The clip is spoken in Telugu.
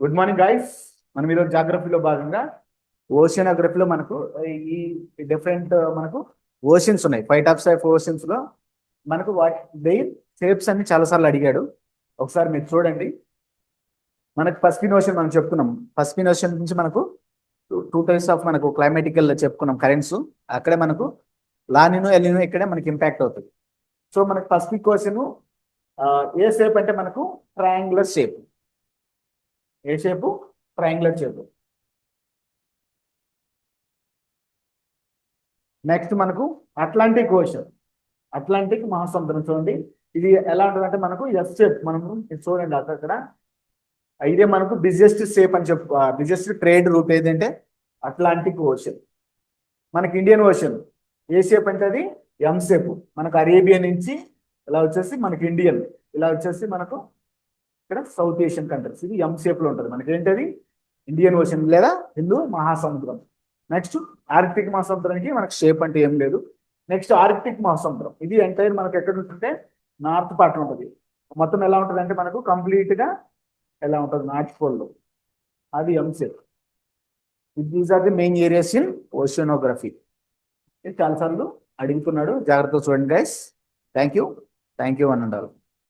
Good morning guys. మనం ఈరోజు జాగ్రఫీలో భాగంగా ఓషియానోగ్రఫీలో మనకు ఈ డిఫరెంట్ మనకు ఓషన్స్ ఉన్నాయి. 5 types of ఓషన్స్ లో మనకు దేర్ షేప్స్ అన్ని చాలాసార్లు అడిగాడు. ఒకసారి మీరు చూడండి. మనకు పసిఫిక్ ఓషన్ మనం చెప్పుకున్నాం. పసిఫిక్ ఓషన్ నుంచి మనకు టూ టైప్స్ ఆఫ్ మనకు క్లైమాటికల్ చెప్పుకున్నాం కరెంట్స్. అక్కడే మనకు లానినో ఎలినో ఇక్కడే మనకి ఇంపాక్ట్ అవుతుంది. సో మనకు పసిఫిక్ ఓషన్ ఏ షేప్ అంటే మనకు ట్రయాంగులర్ షేప్. ఏ షేపు? Triangular shape. నెక్స్ట్ మనకు అట్లాంటిక్ ఓషన్, అట్లాంటిక్ మహాసముద్రం. చూడండి ఇది ఎలా ఉంటుందంటే మనకు ఎస్ షేప్. మనము చూడండి అక్కడ ఇదే మనకు బిగ్గెస్ట్ షేప్ అని చెప్పు. బిగ్గెస్ట్ ట్రేడ్ రూట్ ఏదంటే అట్లాంటిక్ ఓషన్. మనకి ఇండియన్ ఓషన్ ఏ షేప్ అంటే అది ఎం షేప్. మనకు అరేబియా నుంచి ఇలా వచ్చేసి మనకి ఇండియన్, ఇలా వచ్చేసి మనకు ఇక్కడ సౌత్ ఏషియన్ కంట్రీస్. ఇది ఎం షేప్ లో ఉంటుంది. మనకి ఏంటది ఇండియన్ ఓషన్ లేదా హిందూ మహాసముద్రం. నెక్స్ట్ ఆర్కిటిక్ మహాసముద్రానికి మనకు షేప్ అంటే ఏం లేదు. నెక్స్ట్ ఆర్కిటిక్ మహాసముద్రం ఇది ఎంటైర్ మనకు ఎక్కడ ఉంటుంటే నార్త్ పార్ట్ ఉంటుంది. మొత్తం ఎలా ఉంటుంది అంటే మనకు కంప్లీట్ గా ఎలా ఉంటుంది నార్త్ పోల్ లో, అది ఎం shape. These are the main areas in oceanography. ఇది చాలాసార్లు అడుగుతున్నాడు, జాగ్రత్తగా చూడండి గైస్. థ్యాంక్ యూ అని ఉండాలి.